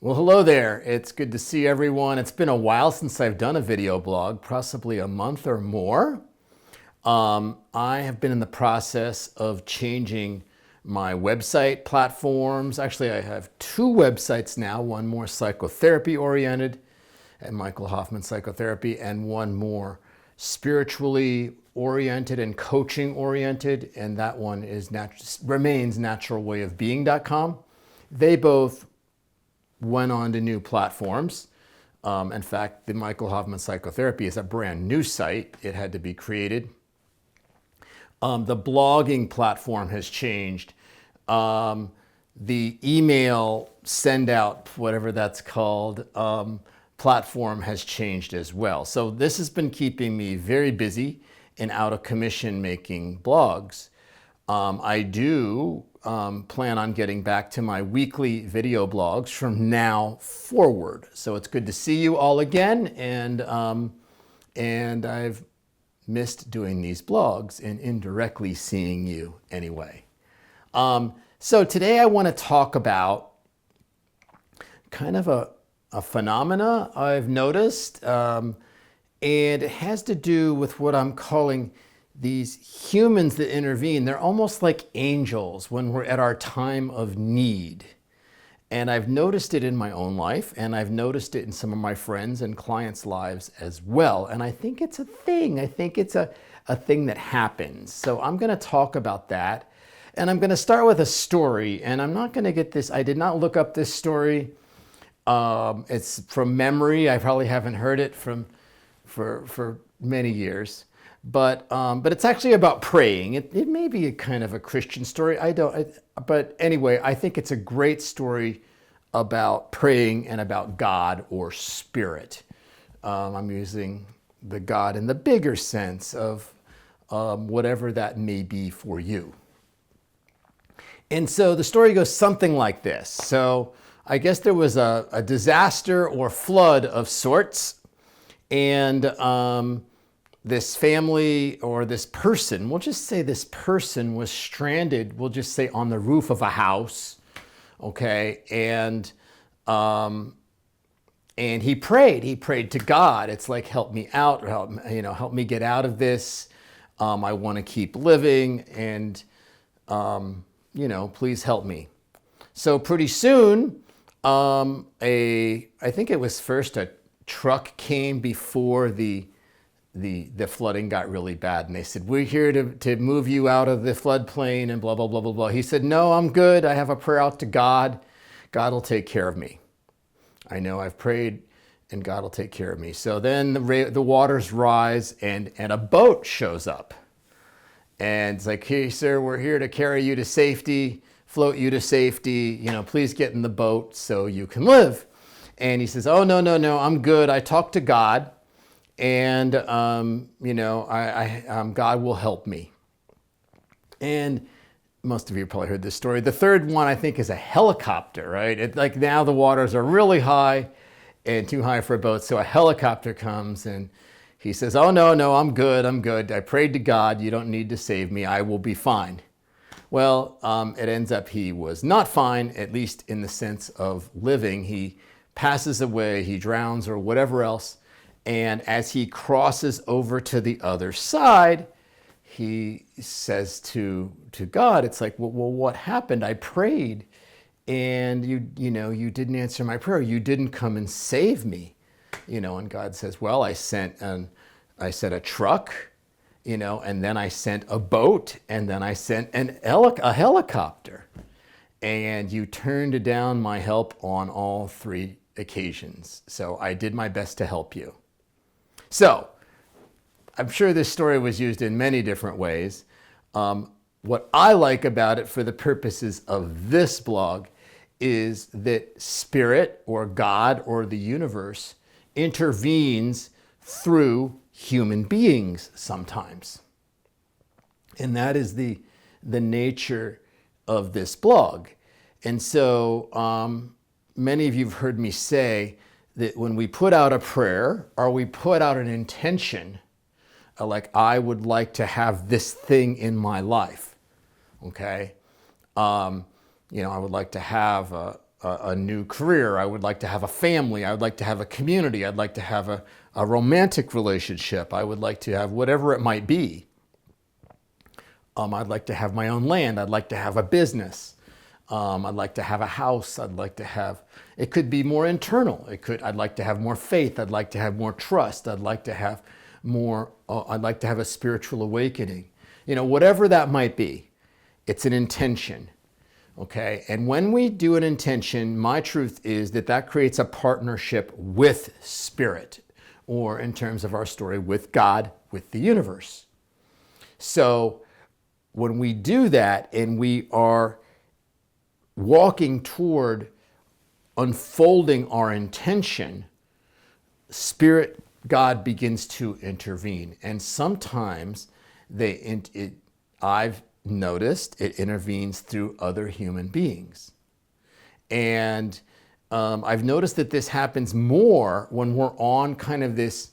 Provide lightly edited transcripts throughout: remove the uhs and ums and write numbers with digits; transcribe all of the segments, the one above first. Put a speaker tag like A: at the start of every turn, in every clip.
A: Well, hello there. It's good to see everyone. It's been a while since I've done a video blog, possibly a month or more. I have been in the process of changing my website platforms. Actually, I have two websites now, one more psychotherapy oriented at Michael Hoffman Psychotherapy, and one more spiritually oriented and coaching oriented, and that one remains naturalwayofbeing.com. They both went on to new platforms. In fact, the Michael Hoffman Psychotherapy is a brand new site. It had to be created. The blogging platform has changed. The email send out, whatever that's called, platform has changed as well. So this has been keeping me very busy and out of commission making blogs. I do plan on getting back to my weekly video blogs from now forward. So it's good to see you all again, and I've missed doing these blogs and indirectly seeing you anyway. So today I want to talk about kind of a phenomena I've noticed, and it has to do with what I'm calling these humans that intervene. They're almost like angels when we're at our time of need. And I've noticed it in my own life, and I've noticed it in some of my friends and clients' lives as well. And I think it's a thing. I think it's a thing that happens. So I'm going to talk about that. And I'm going to start with a story. And I'm not going to get this. I did not look up this story. It's from memory. I probably haven't heard it for many years. But it's actually about praying. It may be a kind of a Christian story. But anyway, I think it's a great story about praying and about God or spirit. I'm using the God in the bigger sense of whatever that may be for you. And so the story goes something like this. So I guess there was a disaster or flood of sorts, and this family or this person, we'll just say this person was stranded, we'll just say on the roof of a house, okay? And he prayed to God. It's like, help me out, help me get out of this. I want to keep living, and please help me. So pretty soon, I think it was first a truck came before the flooding got really bad, and they said, we're here to move you out of the floodplain and blah, blah, blah, blah, blah. He said, no, I'm good. I have a prayer out to God. God will take care of me. I know I've prayed and God will take care of me. So then the waters rise, and a boat shows up. And it's like, hey, sir, we're here to carry you to safety, float you to safety. Please get in the boat so you can live. And he says, oh, no, I'm good. I talked to God. And, God will help me. And most of you probably heard this story. The third one, I think, is a helicopter, right? Like now the waters are really high and too high for a boat. So a helicopter comes, and he says, oh, no, I'm good. I prayed to God. You don't need to save me. I will be fine. Well, it ends up he was not fine, at least in the sense of living. He passes away, he drowns or whatever else. And as he crosses over to the other side, he says to God, it's like, well, what happened? I prayed, and you didn't answer my prayer. You didn't come and save me. And God says, well, I sent a truck, and then I sent a boat, and then I sent a helicopter. And you turned down my help on all three occasions. So I did my best to help you. So, I'm sure this story was used in many different ways. What I like about it for the purposes of this blog is that spirit or God or the universe intervenes through human beings sometimes. And that is the nature of this blog. And so many of you have heard me say that when we put out a prayer or we put out an intention, like I would like to have this thing in my life, okay? I would like to have a new career. I would like to have a family. I would like to have a community. I'd like to have a romantic relationship. I would like to have whatever it might be. I'd like to have my own land. I'd like to have a business. I'd like to have a house. I'd like to have, it could be more internal. I'd like to have more faith. I'd like to have more trust. I'd like to have more, I'd like to have a spiritual awakening. You know, whatever that might be, it's an intention. Okay. And when we do an intention, my truth is that that creates a partnership with spirit, or in terms of our story, with God, with the universe. So when we do that and we are walking toward unfolding our intention, Spirit, God begins to intervene. And sometimes I've noticed it intervenes through other human beings. And I've noticed that this happens more when we're on kind of this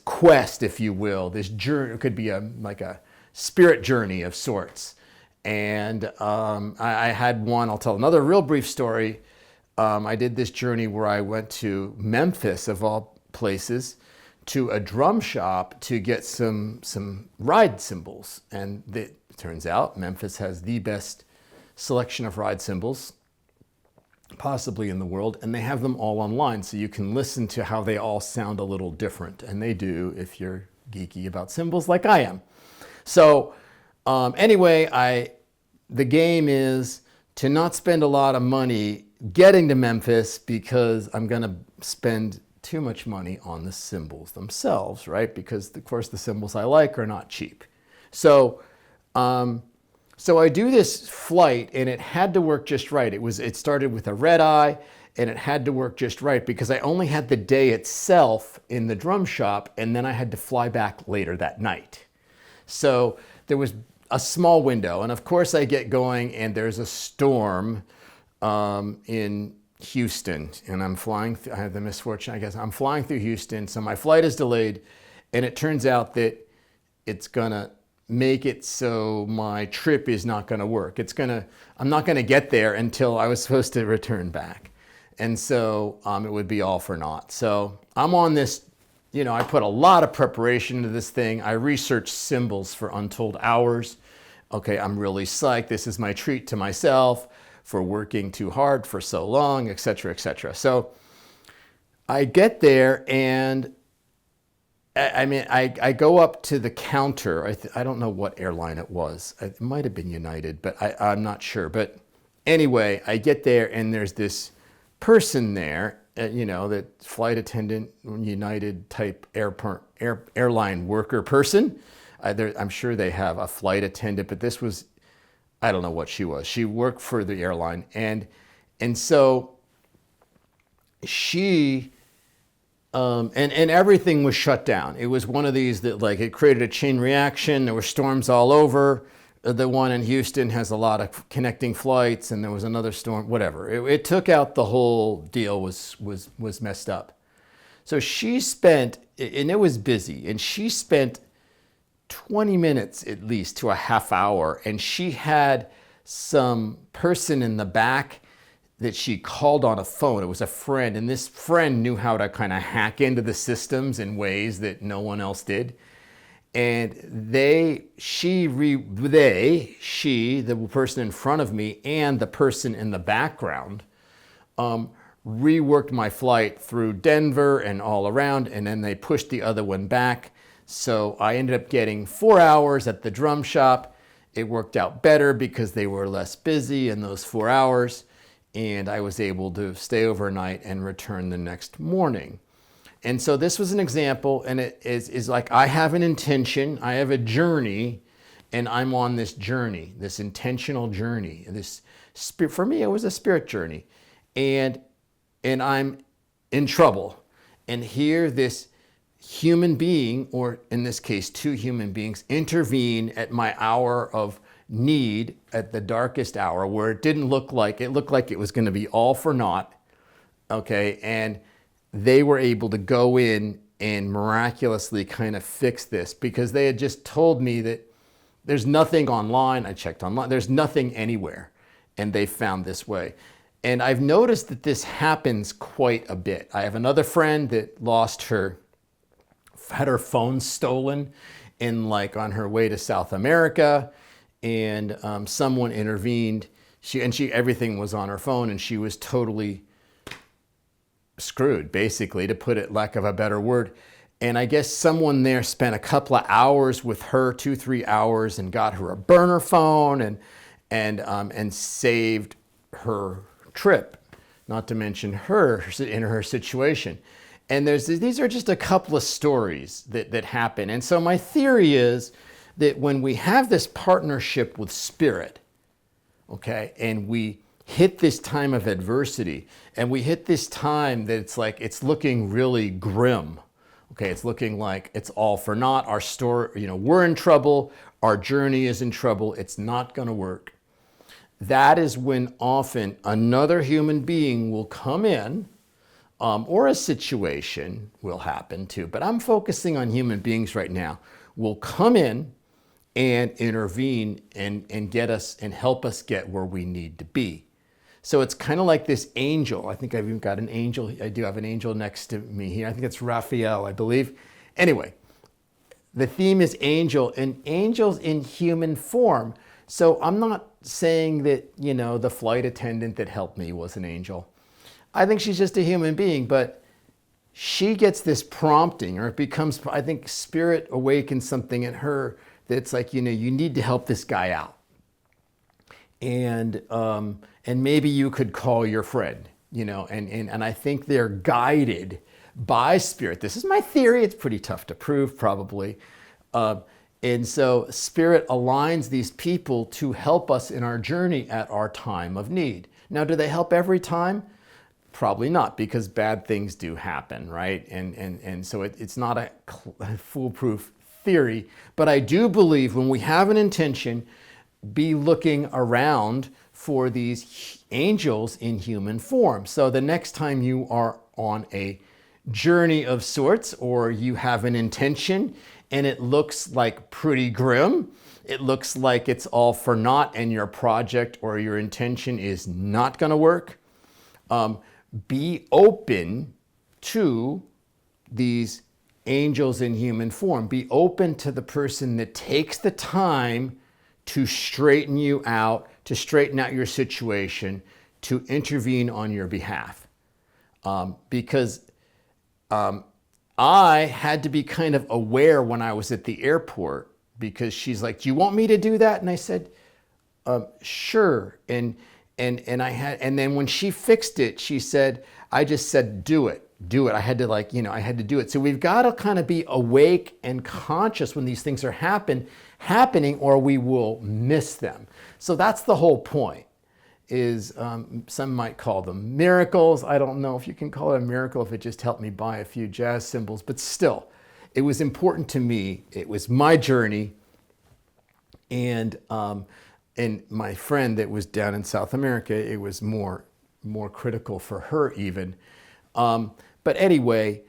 A: quest, if you will, this journey. It could be like a spirit journey of sorts. And I had one, I'll tell another real brief story. I did this journey where I went to Memphis, of all places, to a drum shop to get some ride cymbals. And it turns out Memphis has the best selection of ride cymbals possibly in the world, and they have them all online, so you can listen to how they all sound a little different. And they do, if you're geeky about cymbals like I am. So anyway, the game is to not spend a lot of money getting to Memphis, because I'm going to spend too much money on the cymbals themselves, right? Because of course the cymbals I like are not cheap. So I do this flight, and it had to work just right. It started with a red eye, and it had to work just right because I only had the day itself in the drum shop, and then I had to fly back later that night. So there was a small window, and of course I get going, and there's a storm in Houston, and I'm flying. I had the misfortune, I guess, I'm flying through Houston, so my flight is delayed, and it turns out that it's gonna make it so my trip is not gonna work. I'm not gonna get there until I was supposed to return back, and so it would be all for naught. So I'm on this. You know, I put a lot of preparation into this thing. I researched cymbals for untold hours. Okay, I'm really psyched. This is my treat to myself for working too hard for so long, et cetera, et cetera. So I get there, and I go up to the counter. I don't know what airline it was. It might have been United, but I'm not sure. But anyway, I get there, and there's this person there, that flight attendant, United type airline worker person. I'm sure they have a flight attendant, but this was, I don't know what she was. She worked for the airline. And so she, and everything was shut down. It was one of these that, like, it created a chain reaction. There were storms all over. The one in Houston has a lot of connecting flights, and there was another storm, whatever. It took out the whole deal, was messed up. So she spent, and it was busy, and she spent 20 minutes at least to a half hour, and she had some person in the back that she called on a phone. It was a friend, and this friend knew how to kind of hack into the systems in ways that no one else did. And the person in front of me and the person in the background reworked my flight through Denver and all around, and then they pushed the other one back. So I ended up getting 4 hours at the drum shop. It worked out better because they were less busy in those 4 hours, and I was able to stay overnight and return the next morning. And so this was an example, and it is like, I have an intention, I have a journey, and I'm on this journey, this intentional journey. This spirit, for me, it was a spirit journey, and I'm in trouble. And here this human being, or in this case, two human beings, intervene at my hour of need, at the darkest hour, where it looked like it was going to be all for naught. Okay, and they were able to go in and miraculously kind of fix this, because they had just told me that there's nothing online. I checked online. There's nothing anywhere. And they found this way. And I've noticed that this happens quite a bit. I have another friend that had her phone stolen on her way to South America, and someone intervened. Everything was on her phone, and she was totally screwed, basically, to put it lack of a better word. And I guess someone there spent a couple of hours with her, 2-3 hours, and got her a burner phone and saved her trip, not to mention her in her situation. And these are just a couple of stories that happen. And so my theory is that when we have this partnership with spirit, okay, and we hit this time of adversity, and we hit this time that it's looking really grim. Okay, it's looking like it's all for naught. Our story, we're in trouble. Our journey is in trouble. It's not going to work. That is when often another human being will come in, or a situation will happen too. But I'm focusing on human beings right now. Will come in and intervene and get us and help us get where we need to be. So it's kind of like this angel. I think I've even got an angel. I do have an angel next to me here. I think it's Raphael, I believe. Anyway, the theme is angel, and angels in human form. So I'm not saying that, the flight attendant that helped me was an angel. I think she's just a human being, but she gets this prompting, or it becomes, I think spirit awakens something in her that's like, you need to help this guy out. And maybe you could call your friend, and I think they're guided by spirit. This is my theory. It's pretty tough to prove, probably. And so spirit aligns these people to help us in our journey at our time of need. Now, do they help every time? Probably not, because bad things do happen, right? And so it's not a foolproof theory, but I do believe when we have an intention, be looking around for these angels in human form. So the next time you are on a journey of sorts, or you have an intention and it looks like pretty grim, it looks like it's all for naught and your project or your intention is not going to work, be open to these angels in human form. Be open to the person that takes the time to straighten you out, to straighten out your situation, to intervene on your behalf. Because I had to be kind of aware when I was at the airport, because she's like, "Do you want me to do that?" And I said, "Sure." And then when she fixed it, she said, I just said, do it. I had to I had to do it. So we've got to kind of be awake and conscious when these things are happening, or we will miss them. So that's the whole point, is some might call them miracles. I don't know if you can call it a miracle if it just helped me buy a few jazz cymbals, but still, it was important to me. It was my journey. And my friend that was down in South America, it was more critical for her even. But anyway,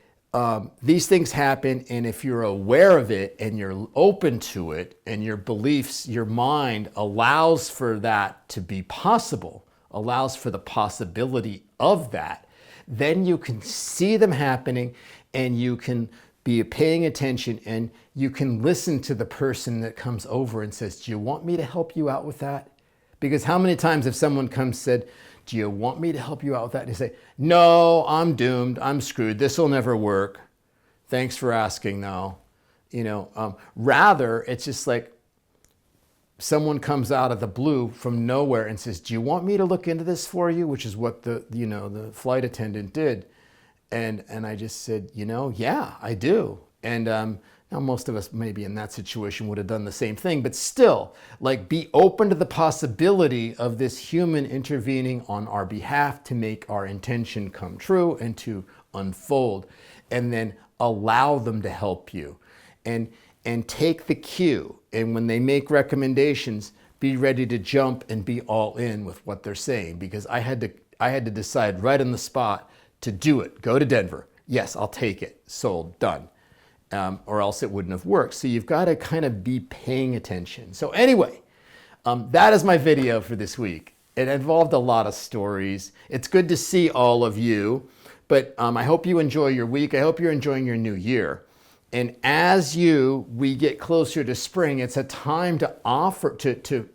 A: these things happen, and if you're aware of it and you're open to it, and your beliefs, your mind allows for that to be possible, allows for the possibility of that, then you can see them happening, and you can be paying attention, and you can listen to the person that comes over and says, "Do you want me to help you out with that?" Because how many times have someone come and said, "Do you want me to help you out with that?" And you say, "No, I'm doomed. I'm screwed. This will never work. Thanks for asking, though." Rather, it's just like someone comes out of the blue from nowhere and says, "Do you want me to look into this for you?" Which is what the flight attendant did. And I just said, yeah, I do. And now most of us maybe in that situation would have done the same thing, but still, be open to the possibility of this human intervening on our behalf to make our intention come true and to unfold, and then allow them to help you, and take the cue. And when they make recommendations, be ready to jump and be all in with what they're saying, because I had to decide right on the spot to do it. Go to Denver. Yes, I'll take it. Sold. Done. Or else it wouldn't have worked. So you've got to kind of be paying attention. So anyway, that is my video for this week. It involved a lot of stories. It's good to see all of you, but I hope you enjoy your week. I hope you're enjoying your new year. And as we get closer to spring, it's a time to offer, to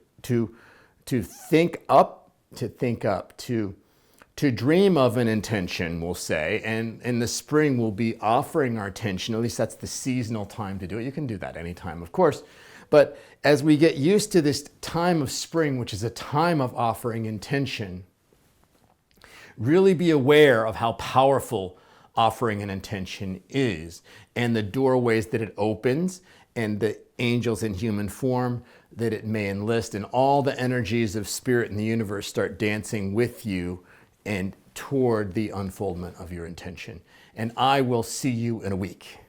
A: think up, to dream of an intention, we'll say. And in the spring, we'll be offering our intention. At least that's the seasonal time to do it. You can do that anytime, of course. But as we get used to this time of spring, which is a time of offering intention, really be aware of how powerful offering an intention is and the doorways that it opens and the angels in human form that it may enlist, and all the energies of spirit in the universe start dancing with you and toward the unfoldment of your intention. And I will see you in a week.